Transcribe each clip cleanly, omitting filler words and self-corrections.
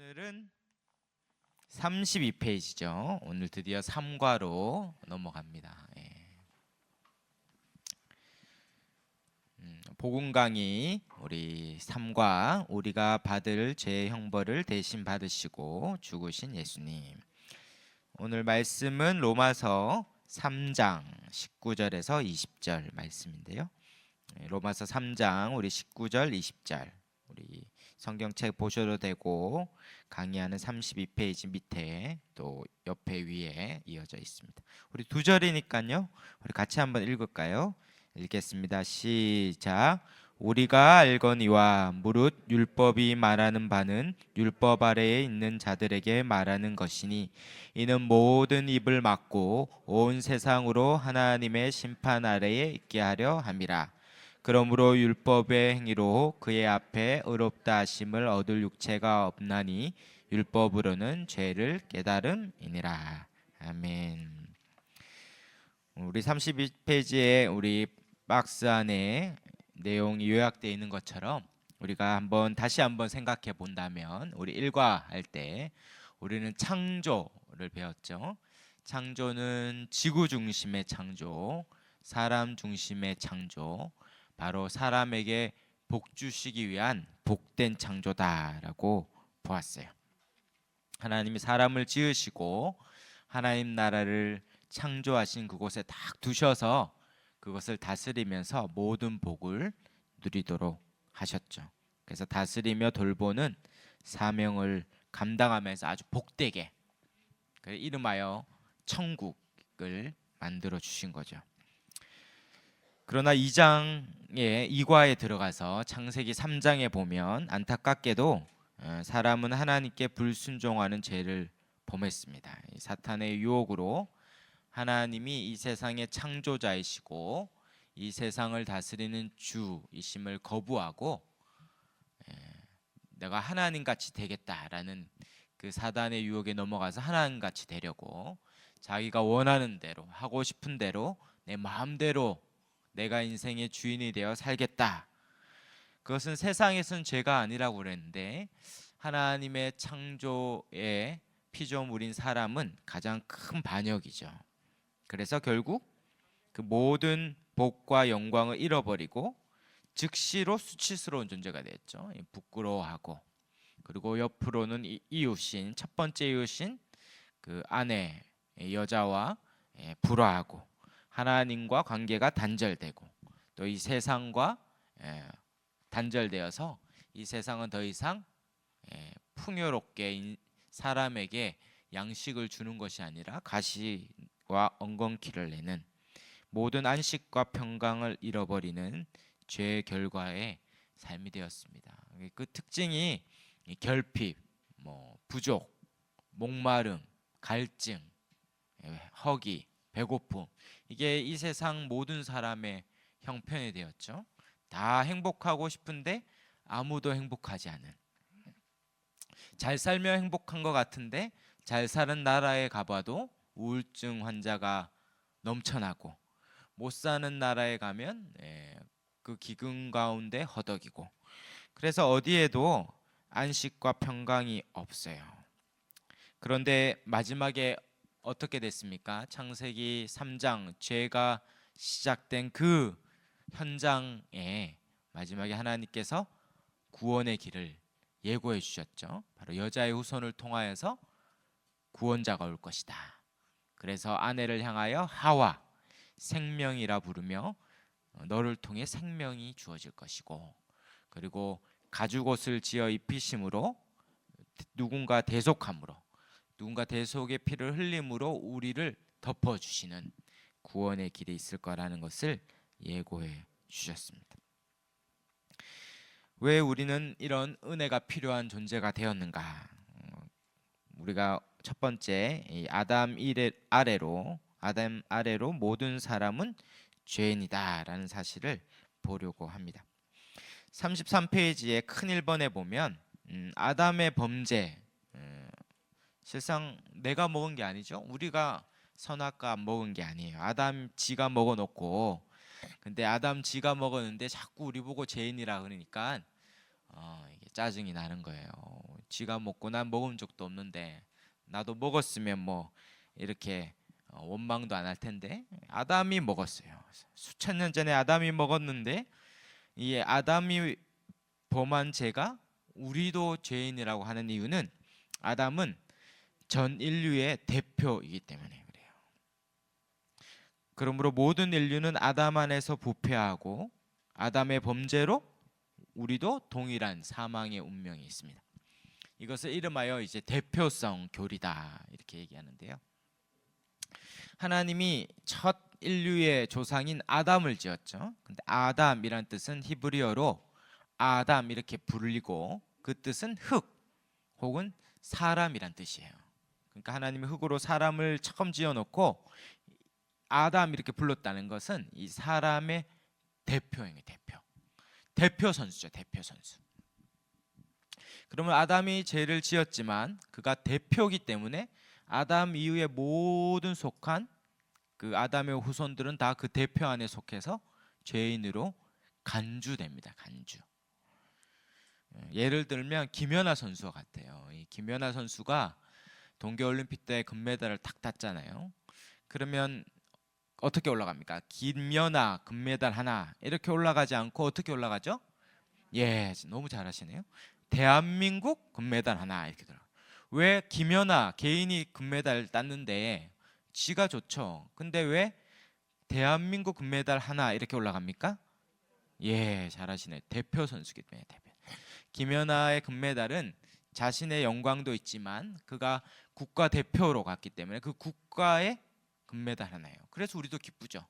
오늘은 32페이지죠. 오늘 드디어 3과로 넘어갑니다. 복음 강의 우리 3과 우리가 받을 죄의 형벌을 대신 받으시고 죽으신 예수님. 오늘 말씀은 로마서 3장 19절에서 20절 말씀인데요. 로마서 3장 우리 19절 20절 우리 성경책 보셔도 되고 강의하는 32페이지 밑에 또 옆에 위에 이어져 있습니다. 우리 두 절이니까요. 우리 같이 한번 읽을까요? 읽겠습니다. 시작. 우리가 알거니와 무릇 율법이 말하는 바는 율법 아래에 있는 자들에게 말하는 것이니 이는 모든 입을 막고 온 세상으로 하나님의 심판 아래에 있게 하려 함이라. 그러므로 율법의 행위로 그의 앞에 의롭다 하심을 얻을 육체가 없나니 율법으로는 죄를 깨달음이니라. 아멘. 우리 32페이지에 우리 박스 안에 내용이 요약되어 있는 것처럼 우리가 다시 한번 생각해 본다면 우리 1과 할 때 우리는 창조를 배웠죠. 창조는 지구 중심의 창조, 사람 중심의 창조, 바로 사람에게 복 주시기 위한 복된 창조다라고 보았어요. 하나님이 사람을 지으시고 하나님 나라를 창조하신 그곳에 딱 두셔서 그것을 다스리면서 모든 복을 누리도록 하셨죠. 그래서 다스리며 돌보는 사명을 감당하면서 아주 복되게 이름하여 천국을 만들어 주신 거죠. 그러나 2과에 들어가서 창세기 3장에 보면 안타깝게도 사람은 하나님께 불순종하는 죄를 범했습니다. 사탄의 유혹으로 하나님이 이 세상의 창조자이시고 이 세상을 다스리는 주이심을 거부하고 내가 하나님같이 되겠다라는 그 사단의 유혹에 넘어가서 하나님같이 되려고 자기가 원하는 대로 하고 싶은 대로 내 마음대로 내가 인생의 주인이 되어 살겠다. 그것은 세상에서는 죄가 아니라고 그랬는데 하나님의 창조의 피조물인 사람은 가장 큰 반역이죠. 그래서 결국 그 모든 복과 영광을 잃어버리고 즉시로 수치스러운 존재가 됐죠. 부끄러워하고 그리고 옆으로는 이웃인 첫 번째 이웃인 그 아내 여자와 불화하고 하나님과 관계가 단절되고 또 이 세상과 단절되어서 이 세상은 더 이상 풍요롭게 사람에게 양식을 주는 것이 아니라 가시와 엉겅퀴를 내는 모든 안식과 평강을 잃어버리는 죄의 결과의 삶이 되었습니다. 그 특징이 결핍, 부족, 목마름, 갈증, 허기, 배고픔, 이게 이 세상 모든 사람의 형편이 되었죠. 다 행복하고 싶은데 아무도 행복하지 않은, 잘 살면 행복한 것 같은데 잘 사는 나라에 가봐도 우울증 환자가 넘쳐나고 못 사는 나라에 가면 그 기근 가운데 허덕이고, 그래서 어디에도 안식과 평강이 없어요. 그런데 마지막에 어떻게 됐습니까? 창세기 3장 죄가 시작된 그 현장에 마지막에 하나님께서 구원의 길을 예고해 주셨죠. 바로 여자의 후손을 통하여서 구원자가 올 것이다. 그래서 아내를 향하여 하와 생명이라 부르며 너를 통해 생명이 주어질 것이고, 그리고 가죽옷을 지어 입히심으로 누군가 대속함으로 누군가 대속의 피를 흘림으로 우리를 덮어주시는 구원의 길이 있을 거라는 것을 예고해 주셨습니다. 왜 우리는 이런 은혜가 필요한 존재가 되었는가? 우리가 첫 번째 아담 아래로 모든 사람은 죄인이다라는 사실을 보려고 합니다. 33페이지에 큰 1번에 보면 아담의 범죄, 실상 내가 먹은 게 아니죠. 우리가 선악과 안 먹은 게 아니에요. 아담 지가 먹어놓고, 근데 아담 지가 먹었는데 자꾸 우리 보고 죄인이라 그러니까 이게 짜증이 나는 거예요. 지가 먹고 난 먹은 적도 없는데 나도 먹었으면 뭐 이렇게 원망도 안 할 텐데 아담이 먹었어요. 수천 년 전에 아담이 먹었는데 이 아담이 범한 죄가 우리도 죄인이라고 하는 이유는 아담은 전 인류의 대표이기 때문에 그래요. 그러므로 모든 인류는 아담 안에서 부패하고 아담의 범죄로 우리도 동일한 사망의 운명이 있습니다. 이것을 이름하여 이제 대표성 교리다 이렇게 얘기하는데요. 하나님이 첫 인류의 조상인 아담을 지었죠. 근데 아담이란 뜻은 히브리어로 아담 이렇게 불리고 그 뜻은 흙 혹은 사람이란 뜻이에요. 그러니까 하나님이 흙으로 사람을 처음 지어놓고 아담 이렇게 불렀다는 것은 이 사람의 대표예요. 대표 선수죠. 대표 선수. 그러면 아담이 죄를 지었지만 그가 대표이기 때문에 아담 이후에 모든 속한 그 아담의 후손들은 다 그 대표 안에 속해서 죄인으로 간주됩니다. 간주. 예를 들면 김연아 선수 같아요. 이 김연아 선수가 동계올림픽 때 금메달을 탁 땄잖아요. 그러면 어떻게 올라갑니까? 김연아 금메달 하나 이렇게 올라가지 않고 어떻게 올라가죠? 예, 너무 잘하시네요. 대한민국 금메달 하나 이렇게 들어. 왜 김연아 개인이 금메달 땄는데 지가 좋죠. 근데 왜 대한민국 금메달 하나 이렇게 올라갑니까? 예, 잘하시네. 대표 선수기 때문에 대표. 김연아의 금메달은 자신의 영광도 있지만 그가 국가 대표로 갔기 때문에 그 국가의 금메달 하나예요. 그래서 우리도 기쁘죠.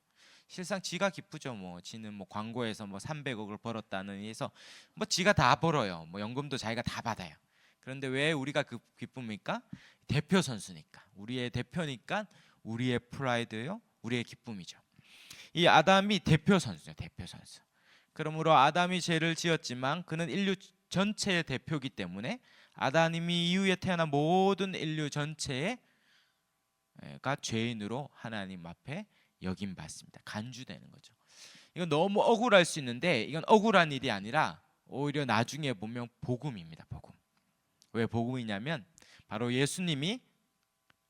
실상 지가 기쁘죠. 뭐 지는 뭐 광고에서 뭐 300억을 벌었다는 의미에서 뭐 지가 다 벌어요. 뭐 연금도 자기가 다 받아요. 그런데 왜 우리가 그 기쁨입니까? 대표 선수니까. 우리의 대표니까 우리의 프라이드요. 우리의 기쁨이죠. 이 아담이 대표 선수죠. 대표 선수. 그러므로 아담이 죄를 지었지만 그는 인류 전체의 대표이기 때문에 아담이 이후에 태어난 모든 인류 전체가 죄인으로 하나님 앞에 여김 받습니다. 간주되는 거죠. 이건 너무 억울할 수 있는데 이건 억울한 일이 아니라 오히려 나중에 보면 복음입니다. 복음. 왜 복음이냐면 바로 예수님이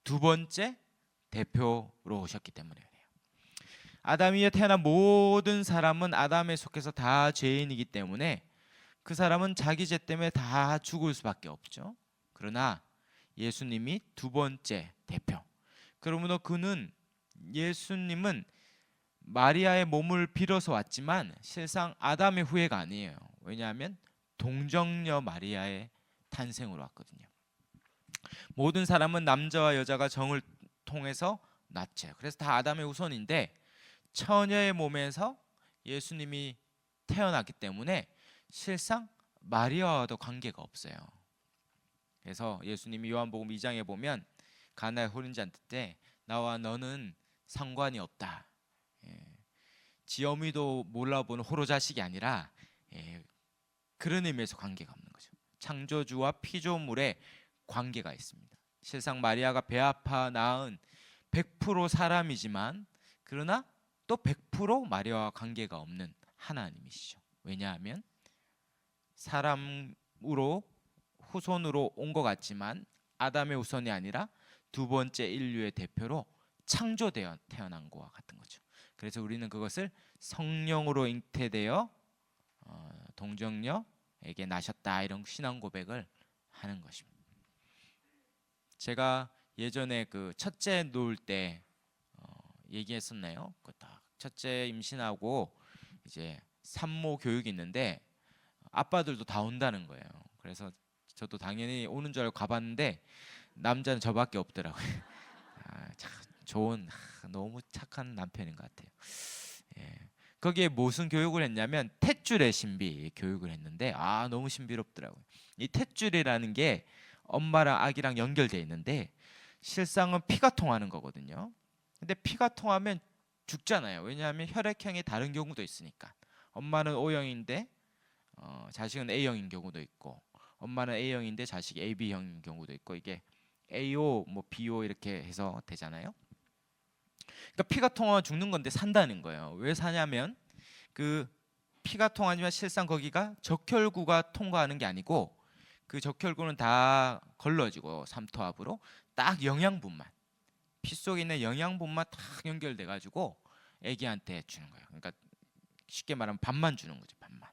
두 번째 대표로 오셨기 때문에 그래요. 아담 위에 태어난 모든 사람은 아담에 속해서 다 죄인이기 때문에 그 사람은 자기 죄 때문에 다 죽을 수밖에 없죠. 그러나 예수님이 두 번째 대표. 그러므로 예수님은 마리아의 몸을 빌어서 왔지만 실상 아담의 후예가 아니에요. 왜냐하면 동정녀 마리아의 탄생으로 왔거든요. 모든 사람은 남자와 여자가 정을 통해서 낳죠. 그래서 다 아담의 후손인데 처녀의 몸에서 예수님이 태어났기 때문에 실상 마리아와도 관계가 없어요. 그래서 예수님이 요한복음 2장에 보면 가나의 혼인잔 때 나와 너는 상관이 없다. 지 어미도 몰라보는 호로 자식이 아니라 그런 의미에서 관계가 없는 거죠. 창조주와 피조물의 관계가 있습니다. 실상 마리아가 배 아파 낳은 100% 사람이지만 그러나 또 100% 마리아와 관계가 없는 하나님이시죠. 왜냐하면 사람으로 후손으로 온 것 같지만 아담의 후손이 아니라 두 번째 인류의 대표로 창조되어 태어난 것과 같은 거죠. 그래서 우리는 그것을 성령으로 잉태되어 동정녀에게 나셨다 이런 신앙 고백을 하는 것입니다. 제가 예전에 그 첫째 놓을 때 얘기했었나요? 그 딱 첫째 임신하고 이제 산모 교육이 있는데 아빠들도 다 온다는 거예요. 그래서 저도 당연히 오는 줄 알고 가봤는데 남자는 저밖에 없더라고요. 참 좋은 너무 착한 남편인 것 같아요. 거기에 무슨 교육을 했냐면 탯줄의 신비 교육을 했는데 너무 신비롭더라고요. 이 탯줄이라는 게 엄마랑 아기랑 연결되어 있는데 실상은 피가 통하는 거거든요. 근데 피가 통하면 죽잖아요. 왜냐하면 혈액형이 다른 경우도 있으니까. 엄마는 O형인데 자식은 A형인 경우도 있고, 엄마는 A형인데 자식이 AB형인 경우도 있고, 이게 AO, 뭐 BO 이렇게 해서 되잖아요. 그러니까 피가 통하면 죽는 건데 산다는 거예요. 왜 사냐면 그 피가 통하지만 실상 거기가 적혈구가 통과하는 게 아니고 그 적혈구는 다 걸러지고 삼투압으로 딱 영양분만, 피 속에 있는 영양분만 딱 연결돼 가지고 아기한테 주는 거예요. 그러니까 쉽게 말하면 밥만 주는 거죠. 밥만.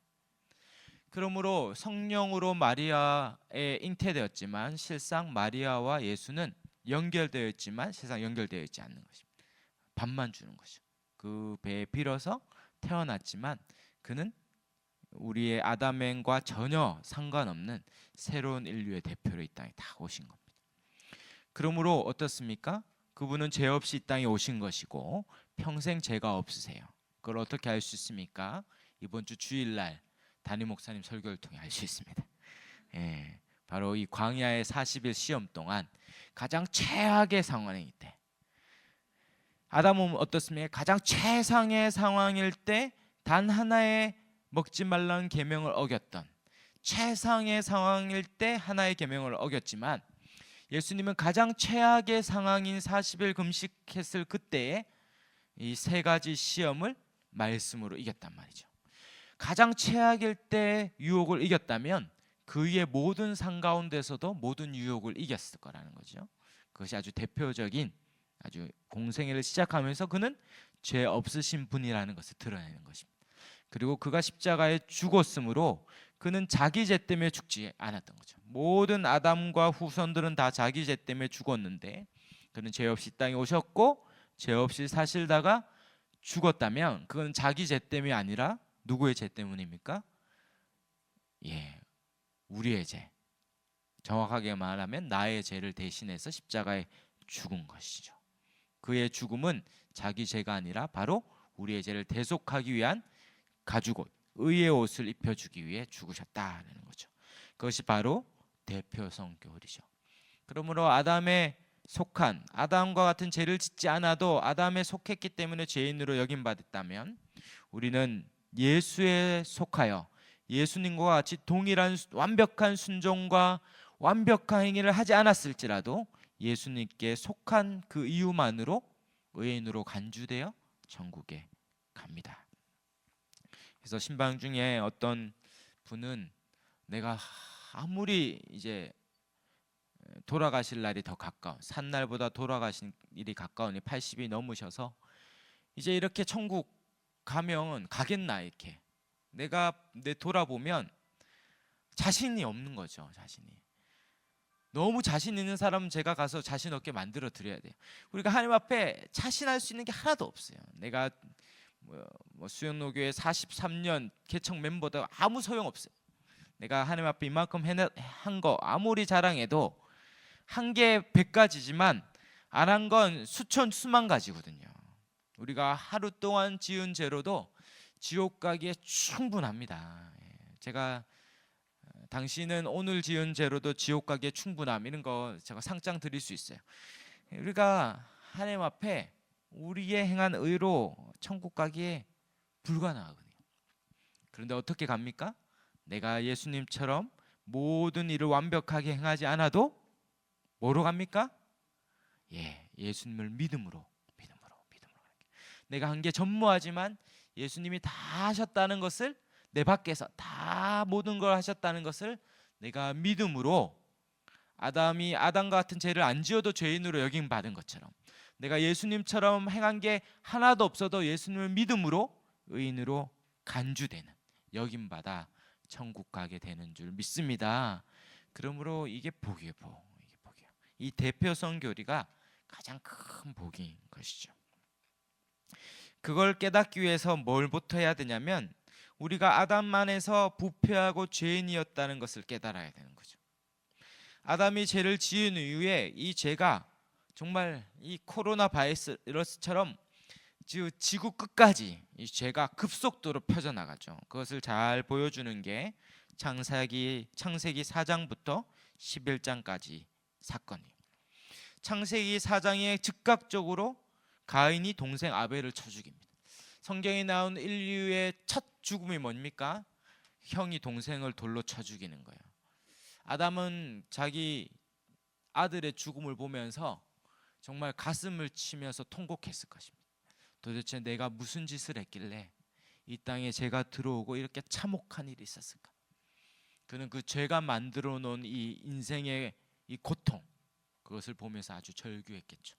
그러므로 성령으로 마리아에 잉태되었지만 실상 마리아와 예수는 연결되어 있지만 실상 연결되어 있지 않는 것입니다. 밥만 주는 것이죠. 그 배에 빌어서 태어났지만 그는 우리의 아담과 전혀 상관없는 새로운 인류의 대표로 이 땅에 다 오신 겁니다. 그러므로 어떻습니까? 그분은 죄 없이 이 땅에 오신 것이고 평생 죄가 없으세요. 그걸 어떻게 알 수 있습니까? 이번 주 주일날 담임 목사님 설교를 통해 알 수 있습니다. 예, 바로 이 광야의 40일 시험 동안 가장 최악의 상황일 때, 아담은 어떻습니까? 가장 최상의 상황일 때 단 하나의 먹지 말라는 계명을 어겼던 최상의 상황일 때 하나의 계명을 어겼지만 예수님은 가장 최악의 상황인 40일 금식했을 그때에 이 세 가지 시험을 말씀으로 이겼단 말이죠. 가장 최악일 때 유혹을 이겼다면 그 위의 모든 상 가운데서도 모든 유혹을 이겼을 거라는 거죠. 그것이 아주 대표적인 아주 공생애를 시작하면서 그는 죄 없으신 분이라는 것을 드러내는 것입니다. 그리고 그가 십자가에 죽었으므로 그는 자기 죄 때문에 죽지 않았던 거죠. 모든 아담과 후손들은 다 자기 죄 때문에 죽었는데 그는 죄 없이 땅에 오셨고 죄 없이 사실다가 죽었다면 그건 자기 죄 때문이 아니라 누구의 죄 때문입니까? 예, 우리의 죄. 정확하게 말하면 나의 죄를 대신해서 십자가에 죽은 것이죠. 그의 죽음은 자기 죄가 아니라 바로 우리의 죄를 대속하기 위한 가죽옷, 의의 옷을 입혀주기 위해 죽으셨다는 거죠. 그것이 바로 대표 성교리죠. 그러므로 아담에 속한 아담과 같은 죄를 짓지 않아도 아담에 속했기 때문에 죄인으로 여김받았다면 우리는 예수에 속하여 예수님과 같이 동일한 완벽한 순종과 완벽한 행위를 하지 않았을지라도 예수님께 속한 그 이유만으로 의인으로 간주되어 천국에 갑니다. 그래서 신방 중에 어떤 분은 내가 아무리 이제 돌아가실 날이 더 가까운 산날보다 돌아가신 일이 가까우니 80이 넘으셔서 이제 이렇게 천국 가면 가겠나 이렇게 내가 돌아보면 자신이 없는 거죠. 자신이 너무 자신 있는 사람은 제가 가서 자신 없게 만들어 드려야 돼요. 우리가 하나님 앞에 자신할 수 있는 게 하나도 없어요. 내가 수영노교회 43년 개척 멤버도 아무 소용 없어요. 내가 하나님 앞에 이만큼 한 거 아무리 자랑해도 한 게 100가지지만 안 한 건 수천 수만 가지거든요. 우리가 하루 동안 지은 죄로도 지옥 가기에 충분합니다. 제가 당신은 오늘 지은 죄로도 지옥 가기에 충분함 이런 거 제가 상장 드릴 수 있어요. 우리가 하나님 앞에 우리의 행한 의로 천국 가기에 불가능하거든요. 그런데 어떻게 갑니까? 내가 예수님처럼 모든 일을 완벽하게 행하지 않아도 뭐로 갑니까? 예수님을 믿음으로. 내가 한 게 전무하지만 예수님이 다 하셨다는 것을 내 밖에서 다 모든 걸 하셨다는 것을 내가 믿음으로 아담이 아담과 같은 죄를 안 지어도 죄인으로 여김 받은 것처럼 내가 예수님처럼 행한 게 하나도 없어도 예수님을 믿음으로 의인으로 간주되는 여김 받아 천국 가게 되는 줄 믿습니다. 그러므로 이게 복이에요. 이게 복이에요. 이 대표성 교리가 가장 큰 복인 것이죠. 그걸 깨닫기 위해서 뭘부터 해야 되냐면 우리가 아담 안에서 부패하고 죄인이었다는 것을 깨달아야 되는 거죠. 아담이 죄를 지은 이후에 이 죄가 정말 이 코로나 바이러스처럼 지구 끝까지 이 죄가 급속도로 펴져나가죠. 그것을 잘 보여주는 게 창세기 4장부터 11장까지 사건이에요. 창세기 4장에 즉각적으로 가인이 동생 아벨을 쳐 죽입니다. 성경에 나온 인류의 첫 죽음이 뭡니까? 형이 동생을 돌로 쳐 죽이는 거예요. 아담은 자기 아들의 죽음을 보면서 정말 가슴을 치면서 통곡했을 것입니다. 도대체 내가 무슨 짓을 했길래 이 땅에 죄가 들어오고 이렇게 참혹한 일이 있었을까? 그는 그 죄가 만들어 놓은 이 인생의 이 고통, 그것을 보면서 아주 절규했겠죠.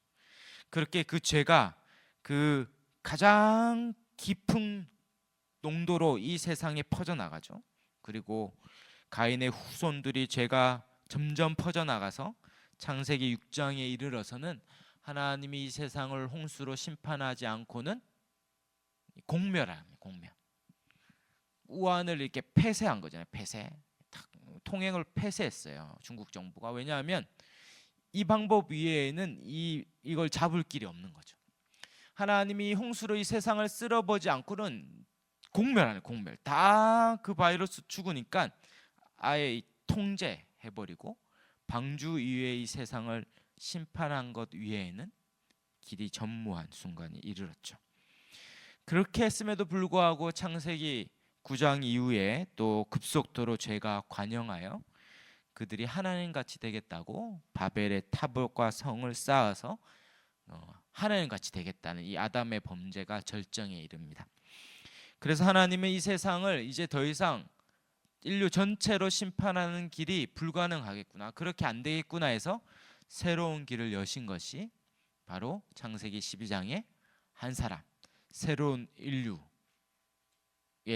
그렇게 그 죄가 그 가장 깊은 농도로 이 세상에 퍼져나가죠. 그리고 가인의 후손들이 죄가 점점 퍼져나가서 창세기 6장에 이르러서는 하나님이 이 세상을 홍수로 심판하지 않고는 공멸합니다. 공멸. 우한을 이렇게 폐쇄한 거잖아요. 폐쇄. 통행을 폐쇄했어요. 중국 정부가. 왜냐하면 이 방법 외에는 이걸 잡을 길이 없는 거죠. 하나님이 홍수로 이 세상을 쓸어버지 않고는 공멸하는 공멸. 다 그 바이러스 죽으니까 아예 통제해버리고 방주 이외의 이 세상을 심판한 것 외에는 길이 전무한 순간이 이르렀죠. 그렇게 했음에도 불구하고 창세기 9장 이후에 또 급속도로 죄가 관영하여 그들이 하나님같이 되겠다고 바벨의 탑과 성을 쌓아서 하나님같이 되겠다는 이 아담의 범죄가 절정에 이릅니다. 그래서 하나님은 이 세상을 이제 더 이상 인류 전체로 심판하는 길이 불가능하겠구나, 그렇게 안 되겠구나 해서 새로운 길을 여신 것이 바로 창세기 12장의 한 사람, 새로운 인류의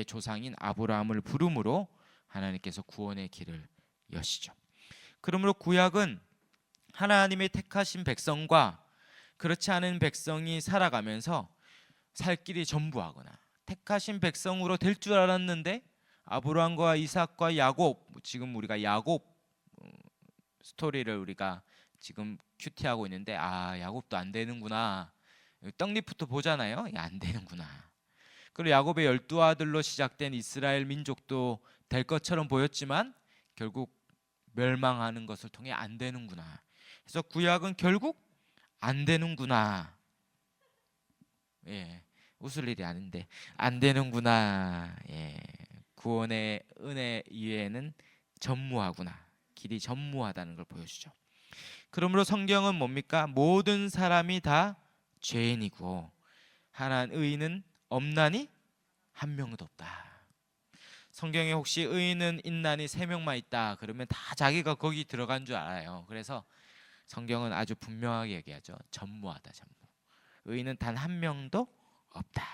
조상인 아브라함을 부름으로 하나님께서 구원의 길을 여시죠. 그러므로 구약은 하나님의 택하신 백성과 그렇지 않은 백성이 살아가면서 살 길이 전부하거나, 택하신 백성으로 될 줄 알았는데 아브라함과 이삭과 야곱, 지금 우리가 야곱 스토리를 우리가 지금 큐티하고 있는데, 야곱도 안 되는구나, 떡잎부터 보잖아요. 안 되는구나. 그리고 야곱의 12아들로 시작된 이스라엘 민족도 될 것처럼 보였지만 결국 멸망하는 것을 통해 안 되는구나. 그래서 구약은 결국 안 되는구나. 웃을 일이 아닌데 안 되는구나. 구원의 은혜 이외에는 전무하구나. 길이 전무하다는 걸 보여주죠. 그러므로 성경은 뭡니까? 모든 사람이 다 죄인이고 하나님 의인은 없나니 한 명도 없다. 성경에 혹시 의인은 있나니 3명만 있다 그러면 다 자기가 거기 들어간 줄 알아요. 그래서 성경은 아주 분명하게 얘기하죠. 전무하다. 전무. 의인은 단 한 명도 없다.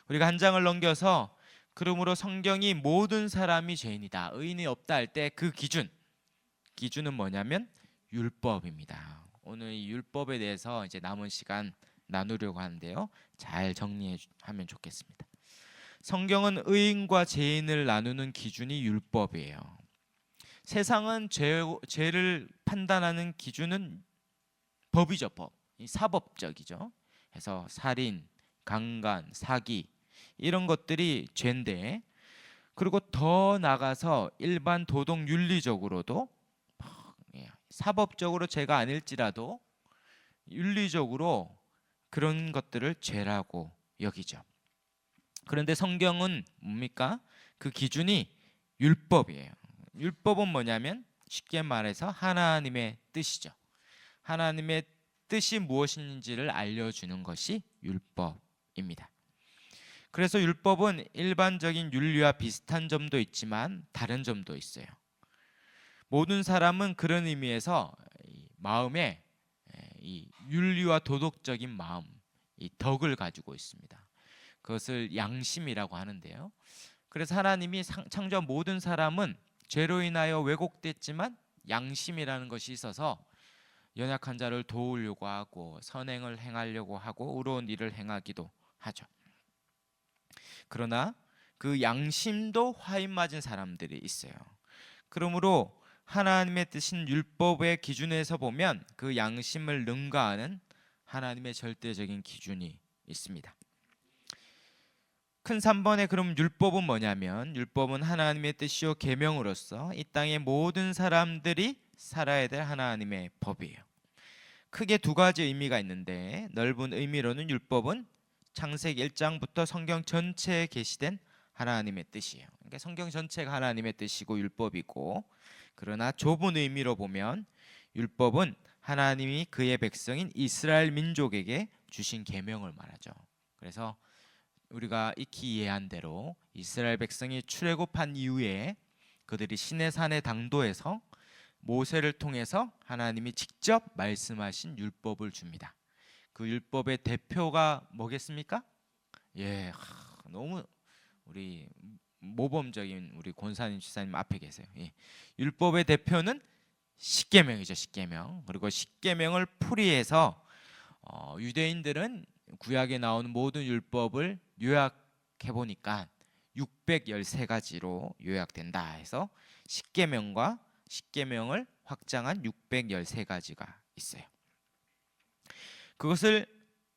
우리가 한 장을 넘겨서 그러므로 성경이 모든 사람이 죄인이다, 의인이 없다 할 때 그 기준은 뭐냐면 율법입니다. 오늘 이 율법에 대해서 이제 남은 시간 나누려고 하는데요. 잘 정리하면 좋겠습니다. 성경은 의인과 죄인을 나누는 기준이 율법이에요. 세상은 죄를 판단하는 기준은 법이죠. 법. 사법적이죠. 그래서 살인, 강간, 사기 이런 것들이 죄인데, 그리고 더 나가서 일반 도덕 윤리적으로도 사법적으로 죄가 아닐지라도 윤리적으로 그런 것들을 죄라고 여기죠. 그런데 성경은 뭡니까? 그 기준이 율법이에요. 율법은 뭐냐면 쉽게 말해서 하나님의 뜻이죠. 하나님의 뜻이 무엇인지를 알려주는 것이 율법입니다. 그래서 율법은 일반적인 윤리와 비슷한 점도 있지만 다른 점도 있어요. 모든 사람은 그런 의미에서 마음에 이 윤리와 도덕적인 마음, 이 덕을 가지고 있습니다. 그것을 양심이라고 하는데요. 그래서 하나님이 창조한 모든 사람은 죄로 인하여 왜곡됐지만 양심이라는 것이 있어서 연약한 자를 도우려고 하고 선행을 행하려고 하고 의로운 일을 행하기도 하죠. 그러나 그 양심도 화인 맞은 사람들이 있어요. 그러므로 하나님의 뜻인 율법의 기준에서 보면 그 양심을 능가하는 하나님의 절대적인 기준이 있습니다. 큰 3번에 그럼 율법은 뭐냐면, 율법은 하나님의 뜻이요 계명으로서 이 땅의 모든 사람들이 살아야 될 하나님의 법이에요. 크게 2가지 의미가 있는데, 넓은 의미로는 율법은 창세기 1장부터 성경 전체에 계시된 하나님의 뜻이에요. 그러니까 성경 전체가 하나님의 뜻이고 율법이고, 그러나 좁은 의미로 보면 율법은 하나님이 그의 백성인 이스라엘 민족에게 주신 계명을 말하죠. 그래서 우리가 익히 이해한 대로 이스라엘 백성이 출애굽한 이후에 그들이 시내산의 당도에서 모세를 통해서 하나님이 직접 말씀하신 율법을 줍니다. 그 율법의 대표가 뭐겠습니까? 예, 너무 우리 모범적인 우리 권사님 지사님 앞에 계세요. 예. 율법의 대표는 십계명이죠. 십계명. 그리고 십계명을 풀이해서 유대인들은 구약에 나오는 모든 율법을 요약해 보니까 613가지로 요약된다 해서 십계명과 십계명을 확장한 613가지가 있어요. 그것을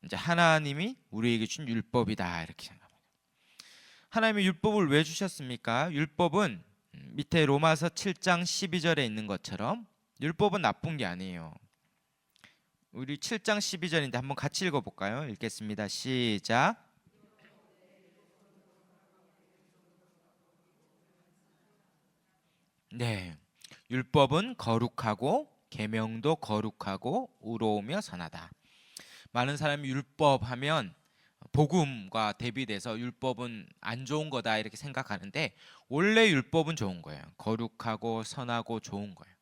이제 하나님이 우리에게 준 율법이다 이렇게 생각합니다. 하나님이 율법을 왜 주셨습니까? 율법은 밑에 로마서 7장 12절에 있는 것처럼 율법은 나쁜 게 아니에요. 우리 7장 12절인데 한번 같이 읽어볼까요? 읽겠습니다. 시작. 네, 율법은 거룩하고 계명도 거룩하고 의로우며 선하다. 많은 사람이 율법하면 복음과 대비돼서 율법은 안 좋은 거다 이렇게 생각하는데 원래 율법은 좋은 거예요. 거룩하고 선하고 좋은 거예요.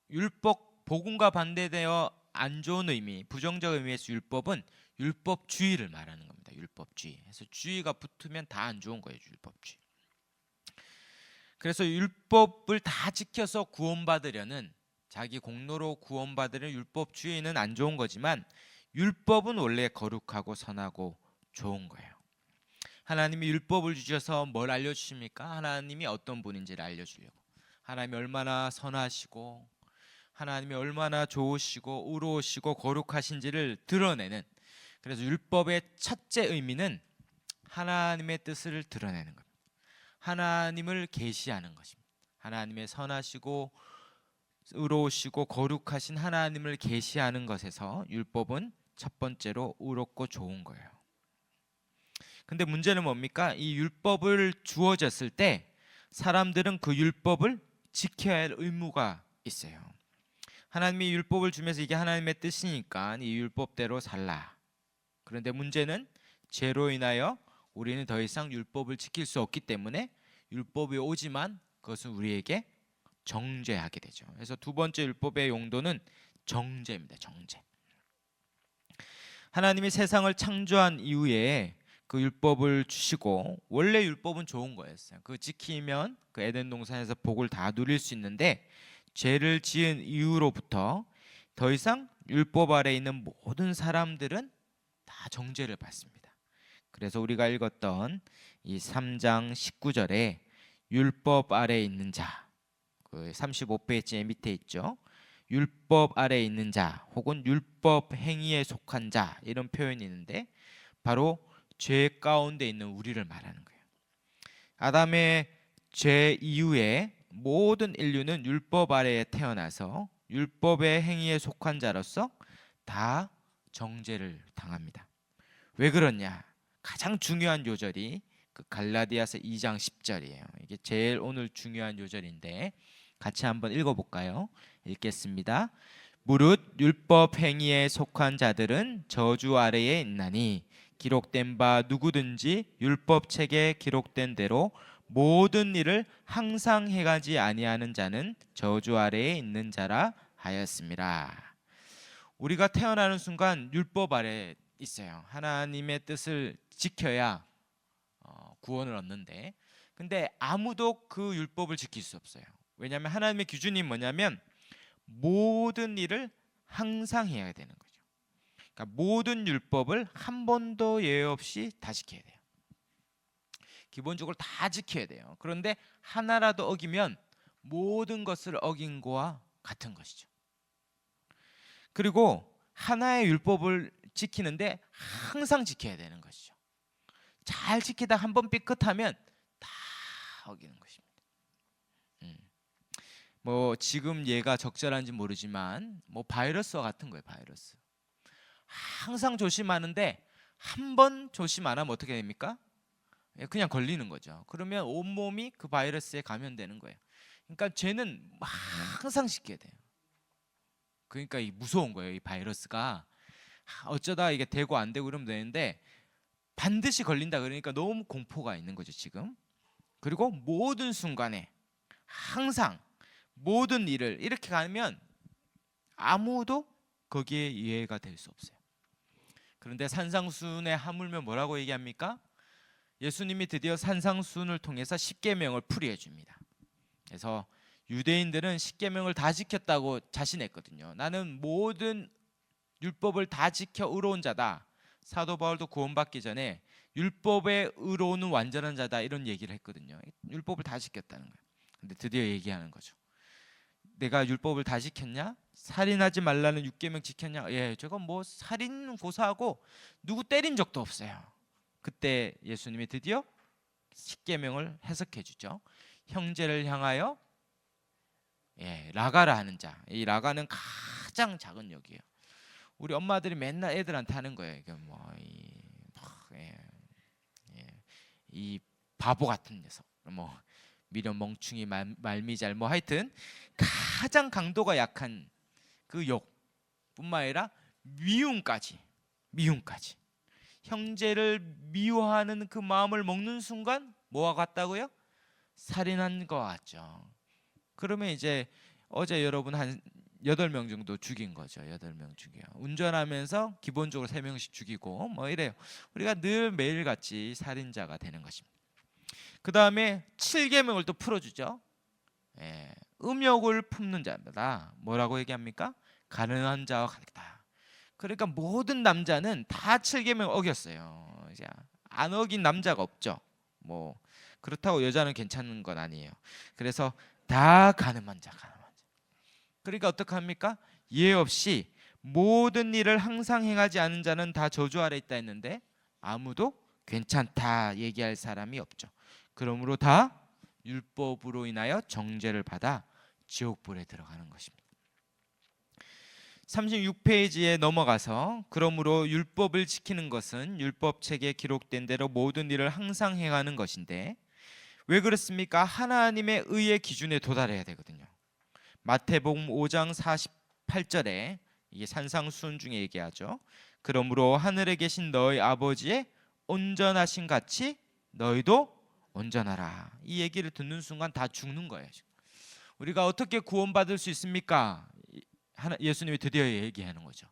율법 복음과 반대되어 안 좋은 의미, 부정적 의미에서 율법은 율법주의를 말하는 겁니다. 율법주의. 그래서 주의가 붙으면 다 안 좋은 거예요. 율법주의. 그래서 율법을 다 지켜서 구원받으려는 자기 공로로 구원받으려는 율법주의는 안 좋은 거지만 율법은 원래 거룩하고 선하고 좋은 거예요. 하나님이 율법을 주셔서 뭘 알려주십니까? 하나님이 어떤 분인지를 알려주려고. 하나님이 얼마나 선하시고 하나님이 얼마나 좋으시고 의로우시고 거룩하신지를 드러내는, 그래서 율법의 첫째 의미는 하나님의 뜻을 드러내는 겁니다. 하나님을 계시하는 것입니다. 하나님의 선하시고 의로우시고 거룩하신 하나님을 계시하는 것에서 율법은 첫 번째로 의롭고 좋은 거예요. 근데 문제는 뭡니까? 이 율법을 주어졌을 때 사람들은 그 율법을 지켜야 할 의무가 있어요. 하나님이 율법을 주면서 이게 하나님의 뜻이니까 이 율법대로 살라. 그런데 문제는 죄로 인하여 우리는 더 이상 율법을 지킬 수 없기 때문에 율법이 오지만 그것은 우리에게 정죄하게 되죠. 그래서 두 번째 율법의 용도는 정죄입니다. 정죄. 하나님이 세상을 창조한 이후에 그 율법을 주시고, 원래 율법은 좋은 거였어요. 그 지키면 그 에덴 동산에서 복을 다 누릴 수 있는데 죄를 지은 이후로부터 더 이상 율법 아래 있는 모든 사람들은 다 정죄를 받습니다. 그래서 우리가 읽었던 이 3장 19절에 율법 아래 있는 자, 그 35페이지 밑에 있죠. 율법 아래 있는 자 혹은 율법 행위에 속한 자, 이런 표현이 있는데 바로 죄 가운데 있는 우리를 말하는 거예요. 아담의 죄 이후에 모든 인류는 율법 아래에 태어나서 율법의 행위에 속한 자로서 다 정죄를 당합니다. 왜 그러냐? 가장 중요한 요절이 그 갈라디아서 2장 10절이에요. 이게 제일 오늘 중요한 요절인데 같이 한번 읽어볼까요? 읽겠습니다. 무릇 율법 행위에 속한 자들은 저주 아래에 있나니 기록된 바 누구든지 율법 책에 기록된 대로 모든 일을 항상 행하지 아니하는 자는 저주 아래에 있는 자라 하였습니다. 우리가 태어나는 순간 율법 아래에 있어요. 하나님의 뜻을 지켜야 구원을 얻는데, 근데 아무도 그 율법을 지킬 수 없어요. 왜냐하면 하나님의 기준이 뭐냐면 모든 일을 항상 해야 되는 거죠. 그러니까 모든 율법을 한 번도 예외 없이 다 지켜야 돼요. 기본적으로 다 지켜야 돼요. 그런데 하나라도 어기면 모든 것을 어긴 거와 같은 것이죠. 그리고 하나의 율법을 지키는데 항상 지켜야 되는 것이죠. 잘 지키다 한 번 삐끗하면 다 어기는 것입니다. 뭐 지금 얘가 적절한지 모르지만 뭐 바이러스와 같은 거예요. 바이러스. 항상 조심하는데 한 번 조심 안 하면 어떻게 됩니까? 그냥 걸리는 거죠. 그러면 온몸이 그 바이러스에 감염되는 거예요. 그러니까 죄는 항상 지켜야 돼요. 그러니까 이 무서운 거예요. 이 바이러스가 어쩌다 이게 되고 안 되고 이러면 되는데 반드시 걸린다 그러니까 너무 공포가 있는 거죠 지금. 그리고 모든 순간에 항상 모든 일을 이렇게 가면 아무도 거기에 이해가 될 수 없어요. 그런데 산상수훈에 하물며 뭐라고 얘기합니까? 예수님이 드디어 산상수훈을 통해서 십계명을 풀이해 줍니다. 그래서 유대인들은 십계명을 다 지켰다고 자신했거든요. 나는 모든 율법을 다 지켜 의로운 자다. 사도 바울도 구원받기 전에 율법에 의로운 완전한 자다 이런 얘기를 했거든요. 율법을 다 지켰다는 거예요. 근데 드디어 얘기하는 거죠. 내가 율법을 다 지켰냐? 살인하지 말라는 6계명 지켰냐? 예, 제가 뭐 살인 고사하고 누구 때린 적도 없어요. 그때 예수님이 드디어 10계명을 해석해 주죠. 형제를 향하여 라가라 하는 자. 이 라가는 가장 작은 욕이에요. 우리 엄마들이 맨날 애들한테 하는 거예요. 이게 이 바보 같은 녀석, 뭐 미련 멍충이 말미잘 뭐 하여튼 가장 강도가 약한 그 욕뿐만 아니라 미움까지 형제를 미워하는 그 마음을 먹는 순간 뭐와 같다고요? 살인한 것 같죠. 그러면 이제 어제 여러분 한 8명 정도 죽인 거죠. 8명 죽여요. 운전하면서 기본적으로 3명씩 죽이고 뭐 이래요. 우리가 늘 매일같이 살인자가 되는 것입니다. 그 다음에 7계명을 또 풀어주죠. 음욕을 품는 자마다 뭐라고 얘기합니까? 가늠한 자와 같다. 그러니까 모든 남자는 다 7계명 어겼어요. 이제 안 어긴 남자가 없죠. 뭐 그렇다고 여자는 괜찮은 건 아니에요. 그래서 다 가늠한 자. 그러니까 어떡합니까? 예 없이 모든 일을 항상 행하지 않은 자는 다 저주 아래 있다 했는데 아무도 괜찮다 얘기할 사람이 없죠. 그러므로 다 율법으로 인하여 정죄를 받아 지옥불에 들어가는 것입니다. 36페이지에 넘어가서 그러므로 율법을 지키는 것은 율법책에 기록된 대로 모든 일을 항상 행하는 것인데 왜 그렇습니까? 하나님의 의의 기준에 도달해야 되거든요. 마태복음 5장 48절에 이게 산상수훈 중에 얘기하죠. 그러므로 하늘에 계신 너희 아버지의 온전하신 같이 너희도 온전하라. 이 얘기를 듣는 순간 다 죽는 거예요. 우리가 어떻게 구원받을 수 있습니까? 예수님이 드디어 얘기하는 거죠.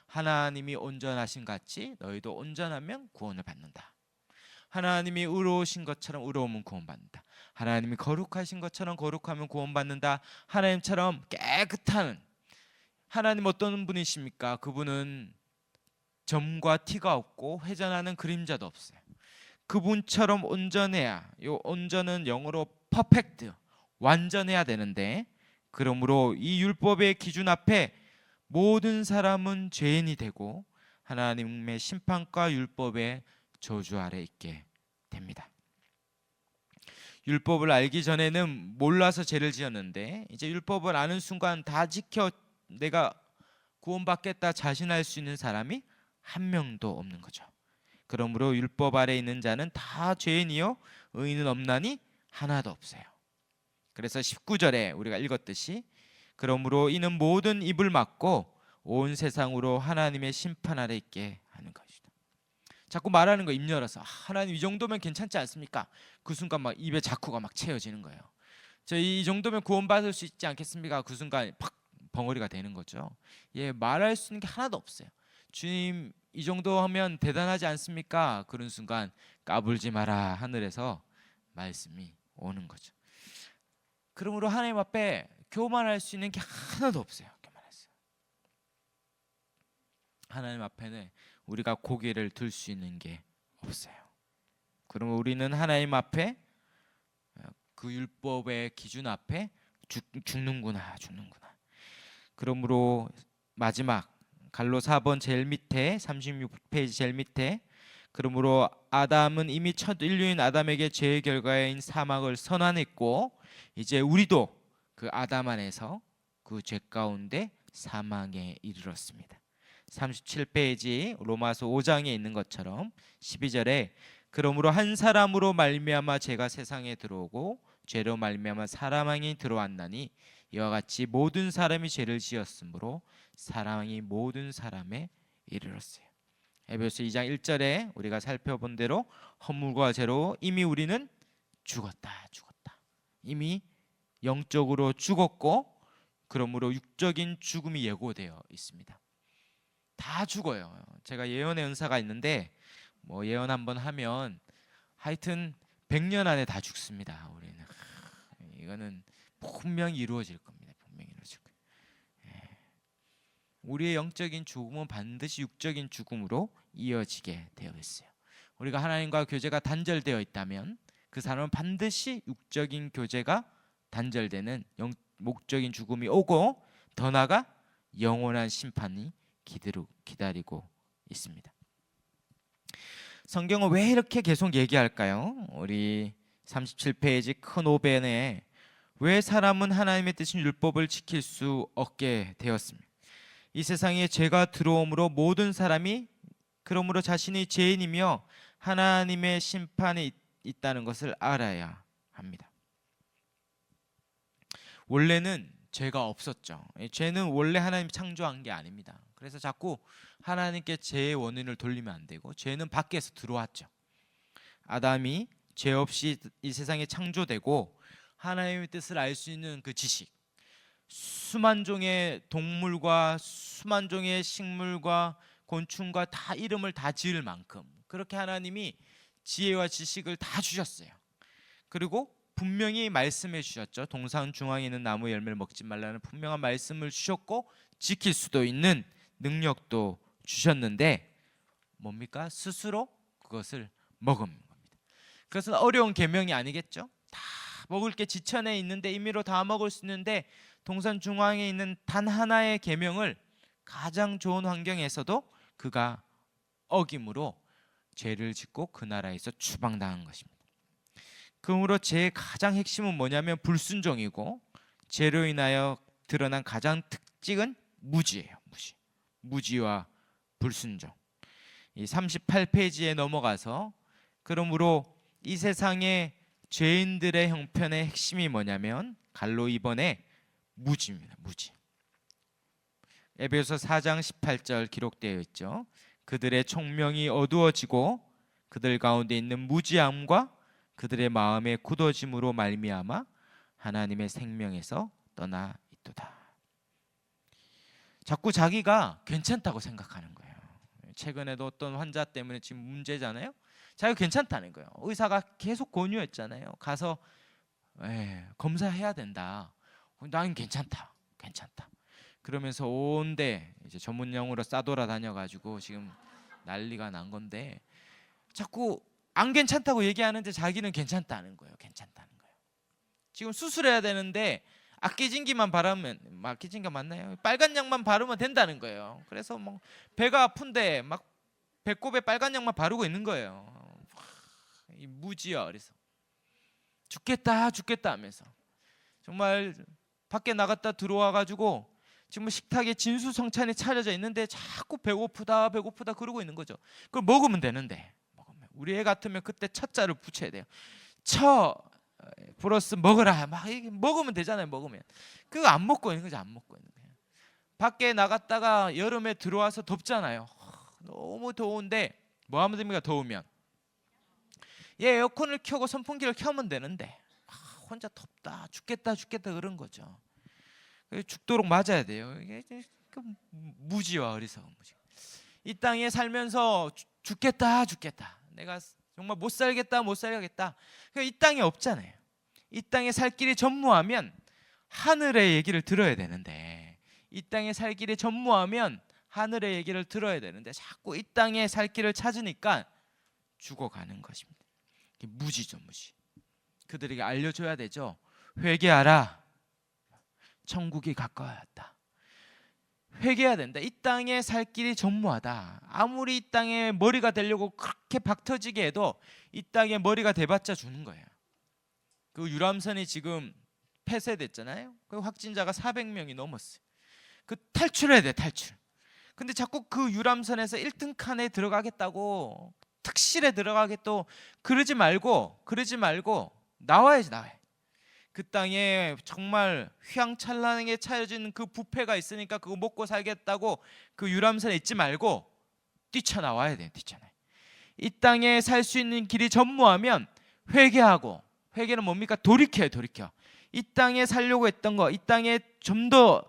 하나님이 온전하신 같이 너희도 온전하면 구원을 받는다. 하나님이 의로우신 것처럼 의로우면 구원받는다. 하나님이 거룩하신 것처럼 거룩하면 구원받는다. 하나님처럼 깨끗한 하나님 어떤 분이십니까? 그분은 점과 티가 없고 회전하는 그림자도 없어요. 그분처럼 온전해야, 요 온전은 영어로 퍼펙트, 완전해야 되는데 그러므로 이 율법의 기준 앞에 모든 사람은 죄인이 되고 하나님의 심판과 율법의 저주 아래 있게 됩니다. 율법을 알기 전에는 몰라서 죄를 지었는데 이제 율법을 아는 순간 다 지켜 내가 구원받겠다 자신할 수 있는 사람이 한 명도 없는 거죠. 그러므로 율법 아래 있는 자는 다 죄인이요 의인은 없나니 하나도 없어요. 그래서 19절에 우리가 읽었듯이 그러므로 이는 모든 입을 막고 온 세상으로 하나님의 심판 아래 있게 하는 것이다. 자꾸 말하는 거 입 열어서 하나님 이 정도면 괜찮지 않습니까? 그 순간 막 입에 자쿠가 막 채워지는 거예요. 저 이 정도면 구원받을 수 있지 않겠습니까? 그 순간 팍 벙어리가 되는 거죠. 말할 수 있는 게 하나도 없어요. 주님 이 정도 하면 대단하지 않습니까? 그런 순간 까불지 마라 하늘에서 말씀이 오는 거죠. 그러므로 하나님 앞에 교만할 수 있는 게 하나도 없어요. 교만했어요. 하나님 앞에는 우리가 고개를 들 수 있는 게 없어요. 그러면 우리는 하나님 앞에 그 율법의 기준 앞에 죽는구나. 그러므로 마지막 갈로 4번 제일 밑에 36페이지 제일 밑에 그러므로 아담은 이미 첫 인류인 아담에게 죄의 결과인 사망을 선언했고 이제 우리도 그 아담 안에서 그 죄 가운데 사망에 이르렀습니다. 37페이지 로마서 5장에 있는 것처럼 12절에 그러므로 한 사람으로 말미암아 죄가 세상에 들어오고 죄로 말미암아 사망이 들어왔나니 이와 같이 모든 사람이 죄를 지었으므로 사망이 모든 사람에 이르렀어요. 에베소 2장 1절에 우리가 살펴본 대로 허물과 죄로 이미 우리는 죽었다. 이미 영적으로 죽었고 그러므로 육적인 죽음이 예고되어 있습니다. 다 죽어요. 제가 예언의 은사가 있는데 뭐 예언 한번 하면 하여튼 100년 안에 다 죽습니다. 우리는 이거는 분명히 이루어질 겁니다. 분명히 이루어질 거예요. 우리의 영적인 죽음은 반드시 육적인 죽음으로 이어지게 되어 있어요. 우리가 하나님과 교제가 단절되어 있다면 그 사람은 반드시 육적인 교제가 단절되는 목적인 죽음이 오고 더 나아가 영원한 심판이 기다리고 있습니다. 성경은 왜 이렇게 계속 얘기할까요? 우리 37페이지 큰 오벤에 왜 사람은 하나님의 뜻인 율법을 지킬 수 없게 되었습니까? 이 세상에 죄가 들어옴으로 모든 사람이 그러므로 자신이 죄인이며 하나님의 심판이 있다는 것을 알아야 합니다. 원래는 죄가 없었죠. 죄는 원래 하나님이 창조한 게 아닙니다. 그래서 자꾸 하나님께 죄의 원인을 돌리면 안 되고 죄는 밖에서 들어왔죠. 아담이 죄 없이 이 세상에 창조되고 하나님의 뜻을 알 수 있는 그 지식, 수만 종의 동물과 수만 종의 식물과 곤충과 다 이름을 다 지을 만큼 그렇게 하나님이 지혜와 지식을 다 주셨어요. 그리고 분명히 말씀해 주셨죠. 동산 중앙에 있는 나무 열매를 먹지 말라는 분명한 말씀을 주셨고 지킬 수도 있는 능력도 주셨는데 뭡니까? 스스로 그것을 먹은 겁니다. 그것은 어려운 계명이 아니겠죠? 다 먹을 게 지천에 있는데 임의로 다 먹을 수 있는데 동산 중앙에 있는 단 하나의 계명을 가장 좋은 환경에서도 그가 어김으로 죄를 짓고 그 나라에서 추방당한 것입니다. 그러므로 죄의 가장 핵심은 뭐냐면 불순종이고 죄로 인하여 드러난 가장 특징은 무지예요. 무지와 불순종. 이 38페이지에 넘어가서 그러므로 이 세상의 죄인들의 형편의 핵심이 뭐냐면 갈로 2번에 무지입니다. 무지. 에베소 4장 18절 기록되어 있죠. 그들의 총명이 어두워지고 그들 가운데 있는 무지함과 그들의 마음의 굳어짐으로 말미암아 하나님의 생명에서 떠나 있도다. 자꾸 자기가 괜찮다고 생각하는 거예요. 최근에도 어떤 환자 때문에 지금 문제잖아요. 자기가 괜찮다는 거예요. 의사가 계속 권유했잖아요. 가서 검사해야 된다. 나는 괜찮다. 그러면서 온데 이제 전문용어로 싸돌아 다녀가지고 지금 난리가 난 건데 자꾸 안 괜찮다고 얘기하는데 자기는 괜찮다는 거예요. 지금 수술해야 되는데 악기진기만 바르면 악기진기 맞나요? 빨간 약만 바르면 된다는 거예요. 그래서 뭐 배가 아픈데 막 배꼽에 빨간 약만 바르고 있는 거예요. 이 무지야. 그래서 죽겠다 하면서 정말 밖에 나갔다 들어와 가지고 지금 식탁에 진수성찬이 차려져 있는데 자꾸 배고프다 그러고 있는 거죠. 그걸 먹으면 되는데 우리 애 같으면 그때 첫자를 붙여야 돼요. 처 플러스 먹으라 막 먹으면 되잖아요. 먹으면 그거 안 먹고 있는 거죠. 밖에 나갔다가 여름에 들어와서 덥잖아요. 너무 더운데 뭐 하면 됩니까? 더우면 에어컨을 켜고 선풍기를 켜면 되는데 혼자 덥다 죽겠다 그런 거죠. 죽도록 맞아야 돼요. 이게 무지와 어리석은 무지. 이 땅에 살면서 죽겠다 내가 정말 못 살겠다 이 땅에 없잖아요. 이 땅에 살 길이 전무하면 하늘의 얘기를 들어야 되는데 이 땅에 살 길이 전무하면 하늘의 얘기를 들어야 되는데 자꾸 이 땅에 살 길을 찾으니까 죽어가는 것입니다. 무지죠. 무지. 그들에게 알려줘야 되죠. 회개하라. 천국이 가까웠다. 회개해야 된다. 이 땅에 살 길이 전무하다. 아무리 이 땅에 머리가 되려고 그렇게 박터지게 해도 이 땅에 머리가 돼봤자 주는 거예요. 그 유람선이 지금 폐쇄됐잖아요. 그 확진자가 400명이 넘었어요. 그 탈출해야 돼. 탈출. 근데 자꾸 그 유람선에서 1등 칸에 들어가겠다고 특실에 들어가겠다고 그러지 말고 나와야지. 그 땅에 정말 휘황찬란하게 차려진 그 뷔페가 있으니까 그거 먹고 살겠다고 그 유람선에 있지 말고 뛰쳐나와야 돼요. 뛰쳐나요. 이 땅에 살 수 있는 길이 전무하면 회개하고, 회개는 뭡니까? 돌이켜요. 돌이켜. 이 땅에 살려고 했던 거, 이 땅에 좀 더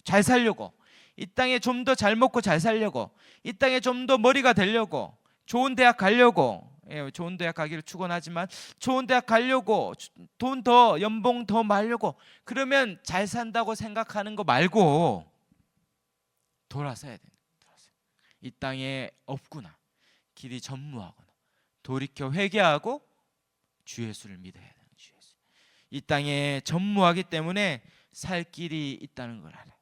잘 살려고, 이 땅에 좀 더 잘 먹고 잘 살려고, 이 땅에 좀 더 머리가 되려고, 좋은 대학 가려고, 좋은 대학 가기를 축원하지만 좋은 대학 가려고, 돈 더, 연봉 더 많으려고, 그러면 잘 산다고 생각하는 거 말고 돌아서야 돼요. 이 땅에 없구나, 길이 전무하구나, 돌이켜 회개하고 주 예수를 믿어야 되는, 주 예수. 이 땅에 전무하기 때문에 살 길이 있다는 걸 알아요.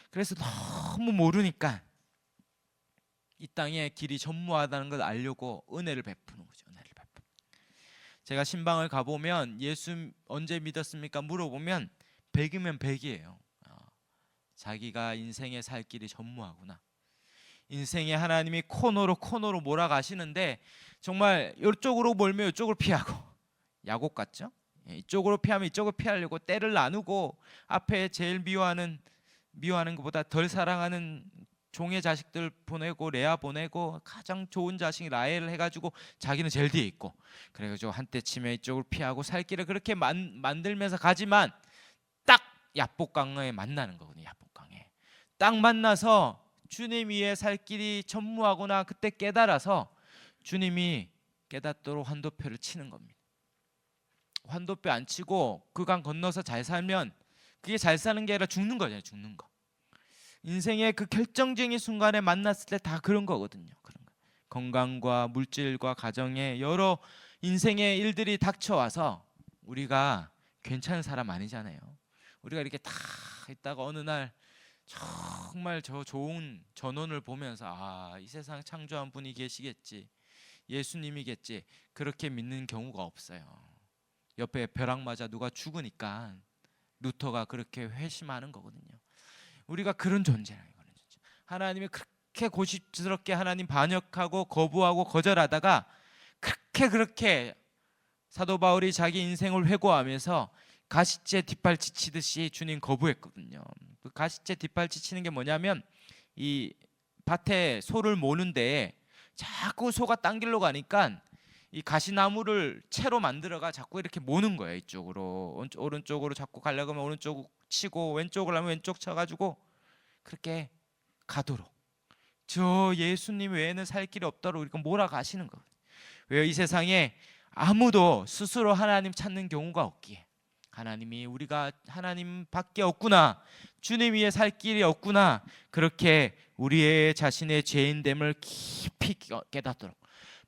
그래서 너무 모르니까 이 땅에 길이 전무하다는 걸 알려고 은혜를 베푸는 거죠. 은혜를 베푸는. 제가 신방을 가보면 예수 언제 믿었습니까? 물어보면 100이면 100이에요. 자기가 인생에 살 길이 전무하구나. 인생에 하나님이 코너로 몰아가시는데 정말 이쪽으로 몰면 이쪽으로 피하고, 야곱 같죠? 이쪽으로 피하면 이쪽으로 피하려고 때를 나누고, 앞에 제일 미워하는 것보다 덜 사랑하는 종의 자식들 보내고, 레아 보내고, 가장 좋은 자식 라헬을 해가지고 자기는 제일 뒤에 있고, 그래가지고 한때 치면 이쪽을 피하고 살 길을 그렇게 만들면서 가지만 딱 야복강에 만나는 거거든요. 야복강에 딱 만나서 주님 위에 살 길이 전무하구나, 그때 깨달아서 주님이 깨닫도록 환도표를 치는 겁니다. 환도표 안 치고 그 강 건너서 잘 살면 그게 잘 사는 게 아니라 죽는 거잖아요. 죽는 거. 인생의 그 결정적인 순간에 만났을 때 다 그런 거거든요. 그런 거. 건강과 물질과 가정에 여러 인생의 일들이 닥쳐와서 우리가 괜찮은 사람 아니잖아요. 우리가 이렇게 다 있다가 어느 날 정말 저 좋은 전원을 보면서 이 세상 창조한 분이 계시겠지, 예수님이겠지, 그렇게 믿는 경우가 없어요. 옆에 벼락 맞아 누가 죽으니까 루터가 그렇게 회심하는 거거든요. 우리가 그런 존재라는 거예요. 하나님이 그렇게 고집스럽게 하나님 반역하고 거부하고 거절하다가 그렇게 사도 바울이 자기 인생을 회고하면서 가시째 뒷발치 치듯이 주님 거부했거든요. 그 가시째 뒷발치 치는 게 뭐냐면, 이 밭에 소를 모는데 자꾸 소가 딴 길로 가니까 이 가시나무를 채로 만들어가 자꾸 이렇게 모는 거예요. 이쪽으로, 오른쪽으로 자꾸 가려고 하면 오른쪽 치고, 왼쪽을 하면 왼쪽 쳐가지고 그렇게 가도록, 저 예수님 외에는 살 길이 없도록 이렇게 몰아가시는 거예요. 왜요? 이 세상에 아무도 스스로 하나님 찾는 경우가 없기에, 하나님이, 우리가 하나님밖에 없구나, 주님 위에 살 길이 없구나, 그렇게 우리의 자신의 죄인됨을 깊이 깨닫도록,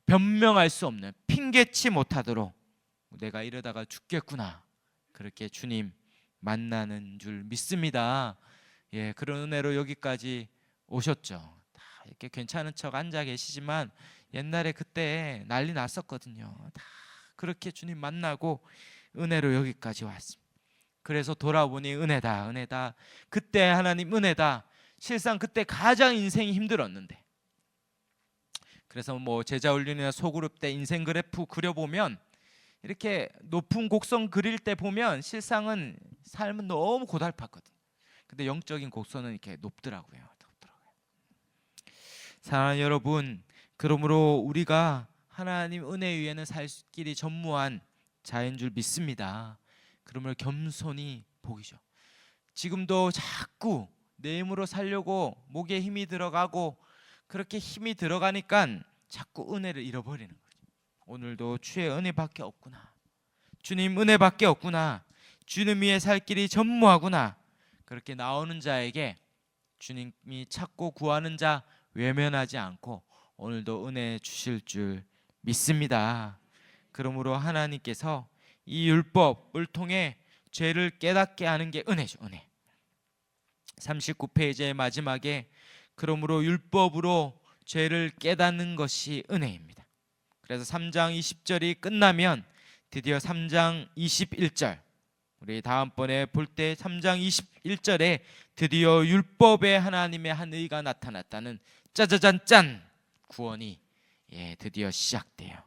변명할 수 없는, 핑계치 못하도록, 내가 이러다가 죽겠구나, 그렇게 주님 만나는 줄 믿습니다. 그런 은혜로 여기까지 오셨죠. 다 이렇게 괜찮은 척 앉아 계시지만 옛날에 그때 난리 났었거든요. 다 그렇게 주님 만나고 은혜로 여기까지 왔습니다. 그래서 돌아보니 은혜다, 은혜다. 그때 하나님 은혜다. 실상 그때 가장 인생이 힘들었는데, 그래서 뭐 제자훈련이나 소그룹 때 인생 그래프 그려보면, 이렇게 높은 곡선 그릴 때 보면 실상은 삶은 너무 고달팠거든. 근데 영적인 곡선은 이렇게 높더라고요. 사랑하는 여러분, 그러므로 우리가 하나님 은혜 위에는 살 길이 전무한 자인 줄 믿습니다. 그러므로 겸손히 보기죠. 지금도 자꾸 내 힘으로 살려고 목에 힘이 들어가고, 그렇게 힘이 들어가니까 자꾸 은혜를 잃어버리는 거죠. 오늘도 주의 은혜밖에 없구나, 주님 은혜밖에 없구나, 주님 위에 살 길이 전무하구나, 그렇게 나오는 자에게 주님이 찾고 구하는 자 외면하지 않고 오늘도 은혜 주실 줄 믿습니다. 그러므로 하나님께서 이 율법을 통해 죄를 깨닫게 하는 게 은혜죠. 은혜. 39페이지의 마지막에 그러므로 율법으로 죄를 깨닫는 것이 은혜입니다. 그래서 3장 20절이 끝나면 드디어 3장 21절, 우리 다음번에 볼 때 3장 21절에 드디어 율법에 하나님의 한 의가 나타났다는 짜자잔 구원이 드디어 시작돼요.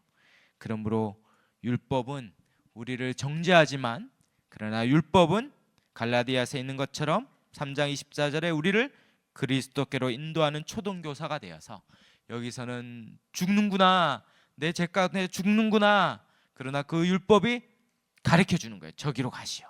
그러므로 율법은 우리를 정죄하지만, 그러나 율법은 갈라디아서에 있는 것처럼 3장 24절에 우리를 그리스도께로 인도하는 초등교사가 되어서 여기서는 죽는구나, 내 죄가 내 죽는구나, 그러나 그 율법이 가르쳐 주는 거예요. 저기로 가시오.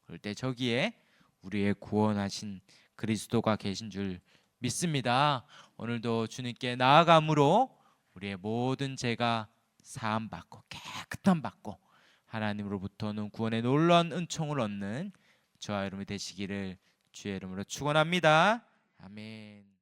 그럴 때 저기에 우리의 구원하신 그리스도가 계신 줄 믿습니다. 오늘도 주님께 나아감으로 우리의 모든 죄가 사함 받고 깨끗함 받고 하나님으로부터는 구원의 놀라운 은총을 얻는 저와 여러분이 되시기를 주의 이름으로 축원합니다. 아멘.